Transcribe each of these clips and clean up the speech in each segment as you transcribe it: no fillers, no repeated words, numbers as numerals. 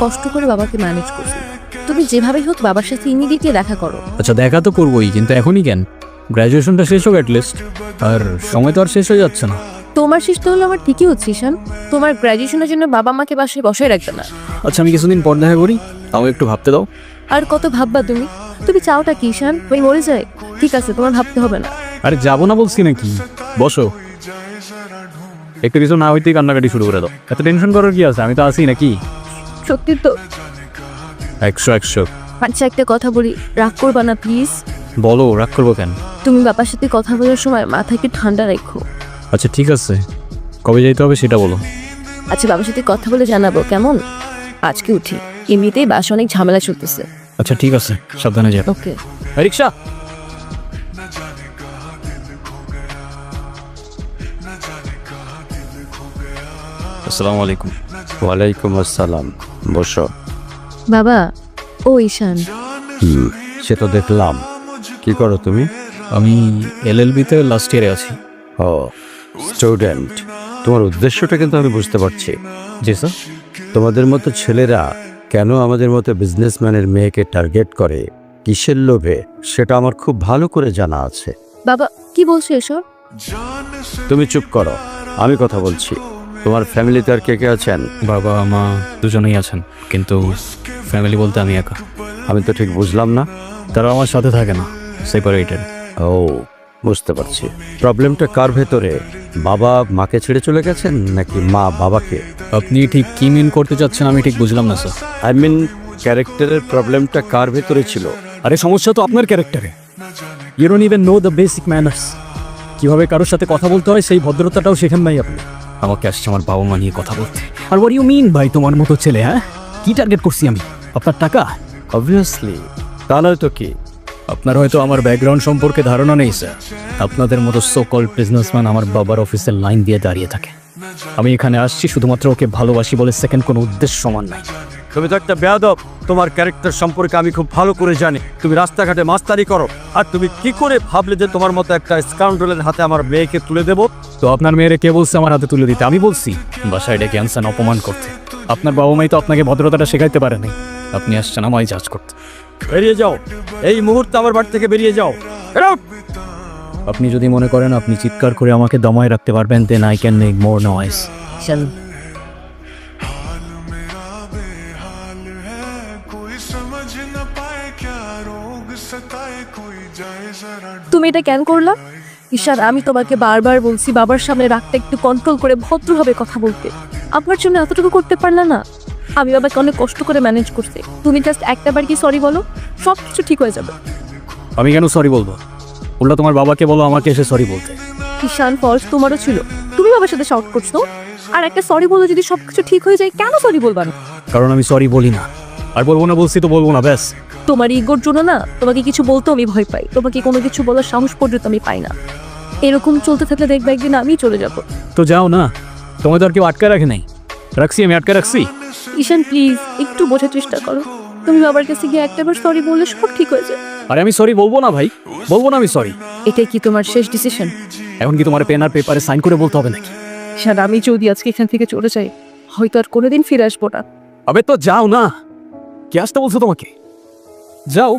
কষ্ট করে বাবাকে ম্যানেজ করছি। তুমি যেভাবেই হোক বাবার সাথে ইমিডিয়েটলি দেখা করো। আচ্ছা দেখা তো করবোই, কিন্তু এখনই কেন? গ্র্যাজুয়েশনটা শেষ হোক অ্যাটলিস্ট। আর সময় তো আর শেষ হয়ে যাচ্ছে না। তোমার শেষ তো হলো, আমার ঠিকই হচ্ছে ঈশান। তোমার গ্র্যাজুয়েশনের জন্য বাবা মাকে বাসায় বসায় রাখবে না। আচ্ছা আমি কিছুদিন পর দেখা করি, আমাকে একটু ভাবতে দাও। আর কত ভাববা তুমি? তুমি চাওটা কি ঈশান? ওই মরে যায়? ঠিক আছে, তোমার ভাবতে হবে না। আরে যাবো না বলছি নাকি? বসো। একটু কিছু না হইতেই কান্নাকাটি শুরু করে দাও। এত টেনশন করার কি আছে? আমি তো আছি নাকি? সত্যি তো? 100 আচ্ছা একটা কথা বলি, রাগ করবা না প্লিজ। বলো, রাগ করবো কেন? তুমি বাবার সাথে কথা বলার সময় মাথাকে ঠান্ডা রাখো। আচ্ছা ঠিক আছে, কবে যাইতে হবে সেটা বলো। আচ্ছা বাবার সাথে কথা বলে জানাবো কেমন? আজকে উঠি, এমনিতেই বাসা অনেক ঝামেলা চলতেছে। আচ্ছা ঠিক আছে, সাবধানে যাও। ওকে। রিক্সা। আসসালামু আলাইকুম। ওয়ালাইকুম আসসালাম। বসো। বাবা, ও ঈশান। সে তো দেখলাম। কি করো তুমি? আমি LLB-তে লাস্ট ইয়ারে আছি। ও স্টুডেন্ট। তোমার উদ্দেশ্যটা কিন্তু আমি বুঝতে পারছি। জি স্যার। তোমাদের মতো ছেলেরা কেন আমাদের মতো বিজনেসম্যানের মেয়েকে টার্গেট করে, কিসের লোভে, সেটা আমার খুব ভালো করে জানা আছে। বাবা কি বলছো এসব? তুমি চুপ করো, আমি কথা বলছি। তোমার ফ্যামিলিতে আর কে কে আছেন? বাবা মা দুজনেই আছেন, কিন্তু ফ্যামিলি বলতে আমি একা। আমি তো ঠিক বুঝলাম না। তারা আমার সাথে থাকে না, সেপারেটেড। ও বুঝতে পারছি। প্রবলেমটা কার ভেতরে? বাবা মাকে ছেড়ে চলে গেছেন নাকি মা বাবাকে? আপনি ঠিক কি মিন করতে চাচ্ছেন আমি ঠিক বুঝলাম না স্যার। আই মিন ক্যারেক্টারের প্রবলেমটা কার ভেতরে ছিল? আরে সমস্যা তো আপনার ক্যারেক্টারে। You don't even know the basic manners. কিভাবে কারোর সাথে কথা বলতে হয় সেই ভদ্রতাটাও শেখেন নাই আপনি। আমাকে আসছে আমার বাবা মা নিয়ে কথা বলতে। আর হোয়াট ইউ মিন ভাই, তোমার মতো ছেলে? হ্যাঁ, কি টার্গেট করছি আমি? আপনার টাকা? অবভিয়াসলি, তা নয় তো কি? আপনার হয়তো আমার ব্যাকগ্রাউন্ড সম্পর্কে ধারণা নেই স্যার। আপনাদের মতো সো কল্ড বিজনেসম্যান আমার বাবার অফিসের লাইন দিয়ে দাঁড়িয়ে থাকে। আমি এখানে আসছি শুধুমাত্র ওকে ভালোবাসি বলে, সেকেন্ড কোনো উদ্দেশ্য সমান নাই। তুমি তো একটা বেয়াদব। তোমার ক্যারেক্টার সম্পর্কে আমি খুব ভালো করে জানি। তুমি রাস্তাঘাটে মাস্তারি করো, আর তুমি কি করে ভাবলে যে তোমার মতো একটা স্কাউন্ডারের হাতে আমার মেয়েকে তুলে দেবো? তো আপনার মেয়েরে কে বলছে আমার হাতে তুলে দিতে? আমি বলছি? বাসায় ডেকে আনছেন অপমান করতে। আপনার বাবা মাই তো আপনাকে ভদ্রতাটা শেখাইতে পারেনি। আপনি আসছেন আমায় জাজ করতে। বেরিয়ে যাও, এই মুহূর্তে আমার বাড়ি থেকে বেরিয়ে যাও। Get out! আপনি যদি মনে করেন আপনি চিৎকার করে আমাকে দমায় রাখতে পারবেন, then I can make more noise. Ishaan, তুমি এটা কেন করলা? ঈশান, আমি তোমাকে বারবার বলছি বাবার সামনে রাগটা একটু কন্ট্রোল করে ভদ্রভাবে কথা বলতে। আমার জন্য এতটুকু করতে পারলা না? আমি বাবাকে অনেক কষ্ট করে ম্যানেজ করছি। তুমি জাস্ট একটাবার কি সরি বলো, সব কিছু ঠিক হয়ে যাবে। আমি কেন সরি বলবো? উল্টা তোমার বাবাকে বলো আমাকে এসে সরি বলতে। ঈশান, ফল্স তোমারও ছিল। তুমি বাবার সাথে শাউট করছো, আর একটা সরি বলে যদি সবকিছু ঠিক হয়ে যায়, কেন সরি বলবা না? কারণ আমি সরি বলি না। আর বলবো না বলছি তো বলবো না, ব্যাস। তোমার ইগোর জন্য না তোমাকে কিছু বলতেও আমি ভয় পাই। তোমাকে কোনো কিছু বলার সাহস পর্যন্ত আমি পাই না। এরকম চলতে থাকলে দেখবে একদিন আমি চলে যাব। তো যাও না, তোমায় তো আর কেউ আটকে রাখে নাই। রাখছি? আমি আটকে রাখছি? ঈশান প্লিজ একটু বোঝার চেষ্টা করো। তুমি বাবার কাছে গিয়ে একটাবার সরি বললে সব ঠিক হয়ে যায়। আরে আমি সরি বলবো না ভাই, বলবো না আমি সরি। এটাই কি তোমার শেষ ডিসিশন? এখন কি তোমার পেন আর পেপারে সাইন করে বলতে হবে নাকি? ঈশান, আমি যদি আজকে এখান থেকে চলে যাই, হয়তো আর কোনোদিন ফিরে আসবো না। আবে তো যাও না, কে আসতে বলছো তোমাকে? যাও।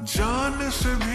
जान से भी